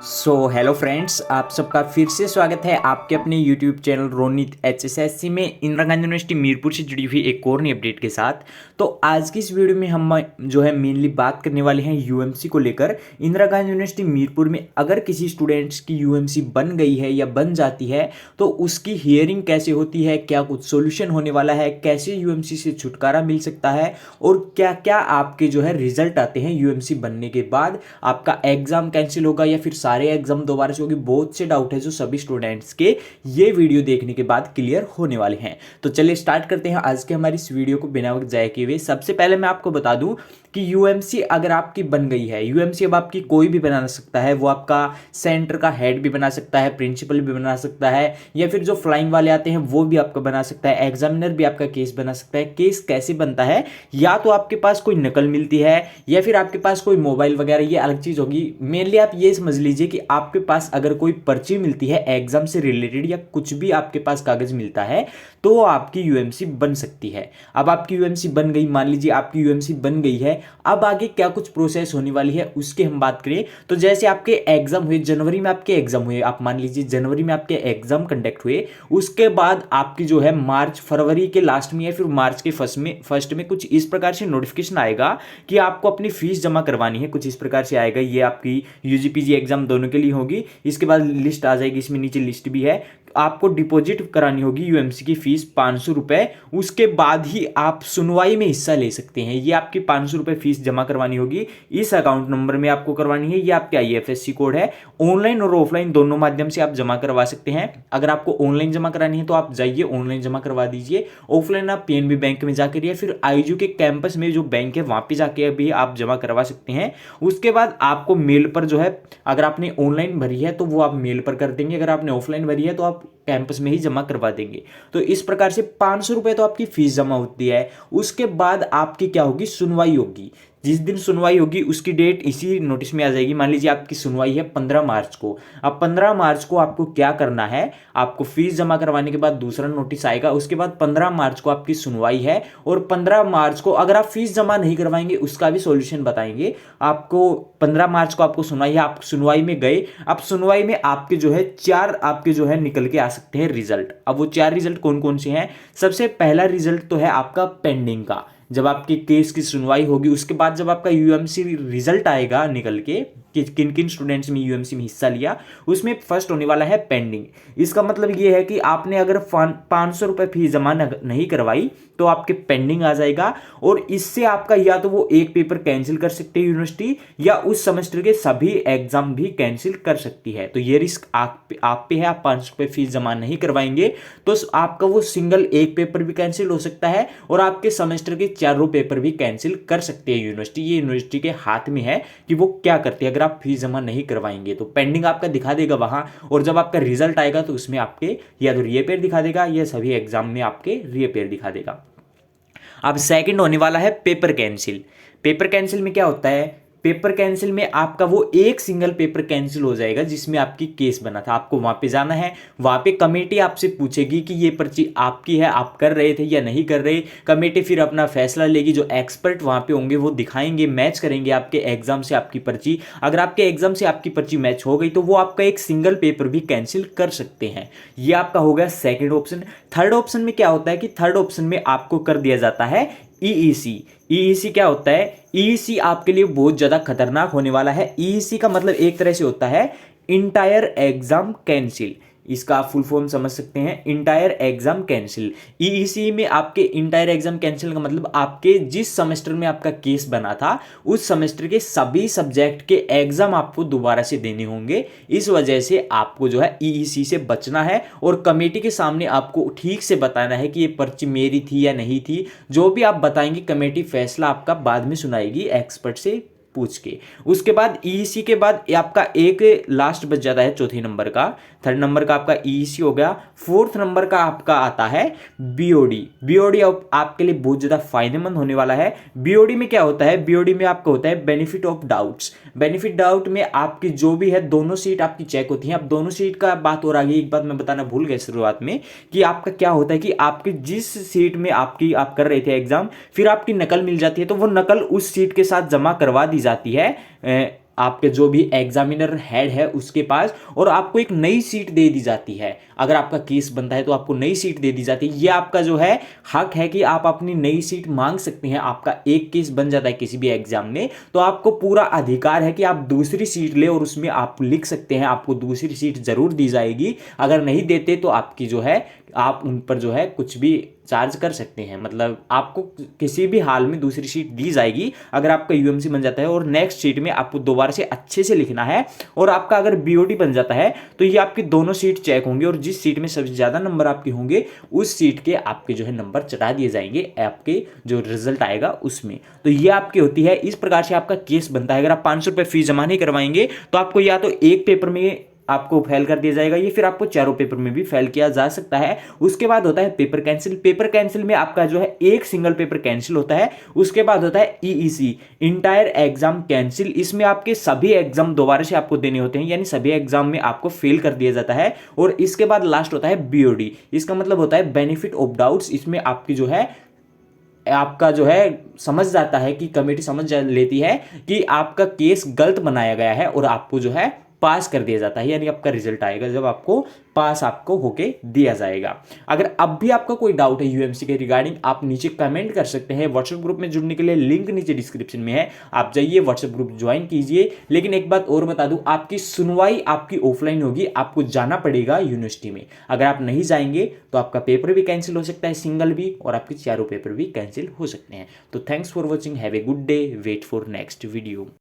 Hello friends, आप सबका फिर से स्वागत है आपके अपने यूट्यूब चैनल रोनित एचएसएससी में इंदिरा गांधी यूनिवर्सिटी मीरपुर से जुड़ी हुई एक और नई अपडेट के साथ। तो आज की इस वीडियो में हम जो है मेनली बात करने वाले हैं यूएमसी को लेकर। इंदिरा गांधी यूनिवर्सिटी मीरपुर में अगर किसी स्टूडेंट्स की यूएमसी बन गई है या बन जाती है तो उसकी हियरिंग कैसे होती है, क्या कुछ सोल्यूशन होने वाला है, कैसे यूएमसी से छुटकारा मिल सकता है और क्या क्या आपके जो है रिजल्ट आते हैं यूएमसी बनने के बाद, आपका एग्जाम कैंसिल होगा या फिर सारे एग्जाम दोबारा से होगी। बहुत से डाउट है जो सभी स्टूडेंट्स के ये वीडियो देखने के बाद क्लियर होने वाले हैं। तो चलिए स्टार्ट करते हैं आज के हमारी इस वीडियो को बिना वक्त जाए किए हुए। सबसे पहले मैं आपको बता दूं कि यूएमसी अगर आपकी बन गई है, यूएमसी अब आपकी कोई भी बना सकता है। वो आपका सेंटर का हेड भी बना सकता है, प्रिंसिपल भी बना सकता है, या फिर जो फ्लाइंग वाले आते हैं वो भी आपका बना सकता है, एग्जामिनर भी आपका केस बना सकता है। केस कैसे बनता है, या तो आपके पास कोई नकल मिलती है या फिर आपके पास कोई मोबाइल वगैरह, ये अलग चीज होगी। मेनली आप ये समझ लीजिए कि आपके पास अगर कोई पर्ची मिलती है एग्जाम से रिलेटेड या कुछ भी आपके पास कागज मिलता है तो आपकी यूएमसी बन सकती है। अब आपकी यूएमसी बन गई, मान लीजिए आपकी यूएमसी बन गई है, अब आगे क्या कुछ प्रोसेस होने वाली है उसके हम बात करें तो जैसे आपके एग्जाम हुए जनवरी में, आपके एग्जाम हुए, आप मान लीजिए जनवरी में आपके एग्जाम कंडक्ट हुए, उसके बाद आपकी जो है मार्च फरवरी के लास्ट में या फिर मार्च के फर्स्ट में कुछ इस प्रकार से नोटिफिकेशन आएगा कि आपको अपनी फीस जमा करवानी है। कुछ इस प्रकार से आएगा, ये आपकी यूजी पीजी एग्जाम दोनों के लिए होगी। इसके बाद लिस्ट आ जाएगी, इसमें नीचे लिस्ट भी है। आपको डिपॉजिट करानी होगी यूएमसी की फीस 500 रुपए, उसके बाद ही आप सुनवाई में हिस्सा ले सकते हैं। ये आपकी 500 रुपए फीस जमा करवानी होगी, इस अकाउंट नंबर में आपको करवानी है। ये आपके आईएफएससी कोड है, ऑनलाइन और ऑफलाइन दोनों माध्यम से आप जमा करवा सकते हैं। अगर आपको ऑनलाइन जमा करानी है तो आप जाइए ऑनलाइन जमा करवा दीजिए, ऑफलाइन आप पीएनबी बैंक में जाकर या फिर आईजू के कैंपस में जो बैंक है वहां पे जाके भी आप जमा करवा सकते हैं। उसके बाद आपको मेल पर जो है, अगर आपने ऑनलाइन भरी है तो वो आप मेल पर कर देंगे, अगर आपने ऑफलाइन भरी है तो आप कैंपस में ही जमा करवा देंगे। तो इस प्रकार से 500 रुपए तो आपकी फीस जमा होती है। उसके बाद आपकी क्या होगी, सुनवाई होगी। जिस दिन सुनवाई होगी उसकी डेट इसी नोटिस में आ जाएगी। मान लीजिए आपकी सुनवाई है 15 मार्च को। अब 15 मार्च को आपको क्या करना है, आपको फीस जमा करवाने के बाद दूसरा नोटिस आएगा, उसके बाद 15 मार्च को आपकी सुनवाई है और 15 मार्च को अगर आप फीस जमा नहीं करवाएंगे उसका भी सॉल्यूशन बताएंगे आपको। 15 मार्च को आपको सुनवाई है, आप सुनवाई में गए, अब सुनवाई में आपके जो है 4 आपके जो है निकल के आ सकते हैं रिजल्ट। अब वो 4 रिजल्ट कौन कौन से हैं, सबसे पहला रिजल्ट तो है आपका पेंडिंग का। जब आपके केस की सुनवाई होगी उसके बाद जब आपका यूएमसी रिजल्ट आएगा निकल के कि किन किन स्टूडेंट्स ने यूएमसी में हिस्सा लिया, उसमें फर्स्ट होने वाला है पेंडिंग। इसका मतलब ये है कि आपने अगर 500 रुपए फीस जमा नहीं करवाई तो आपके पेंडिंग आ जाएगा, और इससे आपका या तो वो एक पेपर कैंसिल कर सकते हैं यूनिवर्सिटी, या उस सेमेस्टर के सभी एग्जाम भी कैंसिल कर सकती है। तो ये रिस्क आप पे है। आप 500 रुपए फीस जमा नहीं करवाएंगे तो आपका वो सिंगल एक पेपर भी कैंसिल हो सकता है और आपके सेमेस्टर के चारों पेपर भी कैंसिल कर सकते हैं यूनिवर्सिटी। ये यूनिवर्सिटी के हाथ में है कि वो क्या करती है अगर आप फीस जमा नहीं करवाएंगे। तो पेंडिंग आपका दिखा देगा वहां, और जब आपका रिजल्ट आएगा तो उसमें आपके या तो रीअपेयर दिखा देगा या सभी एग्जाम में आपके रीअपेयर दिखा देगा। अब सेकंड होने वाला है पेपर कैंसिल। पेपर कैंसिल में क्या होता है, पेपर कैंसिल में आपका वो एक सिंगल पेपर कैंसिल हो जाएगा जिसमें आपकी केस बना था। आपको वहां पे जाना है, वहां पे कमेटी आपसे पूछेगी कि ये पर्ची आपकी है, आप कर रहे थे या नहीं कर रहे। कमेटी फिर अपना फैसला लेगी, जो एक्सपर्ट वहां पे होंगे वो दिखाएंगे, मैच करेंगे आपके एग्जाम से आपकी पर्ची। अगर आपके एग्जाम से आपकी पर्ची मैच हो गई तो वो आपका एक सिंगल पेपर भी कैंसिल कर सकते हैं। ये आपका हो गया सेकेंड ऑप्शन। थर्ड ऑप्शन में क्या होता है कि थर्ड ऑप्शन में आपको कर दिया जाता है ईईसी। ईईसी क्या होता है, ईईसी आपके लिए बहुत ज्यादा खतरनाक होने वाला है। ईईसी का मतलब एक तरह से होता है इंटायर एग्जाम कैंसिल। इसका आप फुल फॉर्म समझ सकते हैं, इंटायर एग्जाम कैंसिल। ईईसी में आपके इंटायर एग्जाम कैंसिल का मतलब आपके जिस सेमेस्टर में आपका केस बना था उस सेमेस्टर के सभी सब्जेक्ट के एग्जाम आपको दोबारा से देने होंगे। इस वजह से आपको जो है ईईसी से बचना है और कमेटी के सामने आपको ठीक से बताना है कि ये पर्ची मेरी थी या नहीं थी। जो भी आप बताएंगे कमेटी फैसला आपका बाद में सुनाएगी एक्सपर्ट से पूछ के। उसके बाद ईईसी के बाद आपका एक लास्ट बच जाता है चौथे नंबर का। थर्ड नंबर का आपका ईईसी हो गया। फोर्थ नंबर का आपका आता है बीओडी। बीओडी आपके लिए बहुत ज्यादा फायदेमंद होने वाला है। बीओडी में क्या होता है, बीओडी में आपका होता है benefit of doubts. Benefit doubt में आपकी जो भी है दोनों सीट आपकी चेक होती है। अब दोनों सीट का बात हो रहा है, एक बात मैं बताना भूल गया शुरुआत में कि आपका क्या होता है कि आपकी जिस सीट में आप कर रहे थे एग्जाम, फिर आपकी नकल मिल जाती है तो वो नकल उस सीट के साथ जमा करवा दी जाती है आपके जो भी एग्जामिनर हेड है उसके पास, और आपको एक नई सीट दे दी जाती है। अगर आपका केस बनता है तो आपको नई सीट दे दी जाती है। ये आपका जो है हक है कि आप अपनी नई सीट मांग सकते हैं। आपका एक केस बन जाता है किसी भी एग्जाम में तो आपको पूरा अधिकार है कि आप दूसरी सीट ले और उसमें आप लिख सकते हैं आपको दूसरी सीट जरूर दी जाएगी। अगर नहीं देते तो आपकी जो है आप उन पर जो है कुछ भी चार्ज कर सकते हैं, मतलब आपको किसी भी हाल में दूसरी सीट दी जाएगी अगर आपका यूएमसी बन जाता है। और नेक्स्ट सीट में आपको दोबारा से अच्छे से लिखना है, और आपका अगर बीओटी बन जाता है तो ये आपकी दोनों सीट चेक होंगे, और जिस सीट में सबसे ज़्यादा नंबर आपके होंगे उस सीट के आपके जो है नंबर चढ़ा दिए जाएंगे आपके जो रिजल्ट आएगा उसमें। तो ये आपकी होती है, इस प्रकार से आपका केस बनता है। अगर आप 500 रुपये फीस जमा नहीं करवाएंगे तो आपको या तो एक पेपर में आपको फेल कर दिया जाएगा, या फिर आपको चारों पेपर में भी फेल किया जा सकता है। उसके बाद होता है पेपर कैंसिल। पेपर कैंसिल में आपका जो है एक सिंगल पेपर कैंसिल होता है। उसके बाद होता है ईईसी, इंटायर एग्जाम कैंसिल। इसमें आपके सभी एग्जाम दोबारा से आपको देने होते हैं, यानी सभी एग्जाम में आपको फेल कर दिया जाता है। और इसके बाद लास्ट होता है बीओडी, इसका मतलब होता है बेनिफिट ऑफ डाउट्स। इसमें आपकी जो है आपका जो है समझ जाता है कि कमेटी समझ लेती है कि आपका केस गलत बनाया गया है और आपको जो है पास कर दिया जाता है, यानी आपका रिजल्ट आएगा जब आपको पास आपको होके दिया जाएगा। अगर अब भी आपका कोई डाउट है यूएमसी के रिगार्डिंग, आप नीचे कमेंट कर सकते हैं। व्हाट्सएप ग्रुप में जुड़ने के लिए लिंक नीचे डिस्क्रिप्शन में है, आप जाइए व्हाट्सएप ग्रुप ज्वाइन कीजिए। लेकिन एक बात और बता दूं, आपकी सुनवाई आपकी ऑफलाइन होगी, आपको जाना पड़ेगा यूनिवर्सिटी में। अगर आप नहीं जाएंगे तो आपका पेपर भी कैंसिल हो सकता है, सिंगल भी, और आपके चारों पेपर भी कैंसिल हो सकते हैं। तो thanks for watching, have a good day, wait for next video.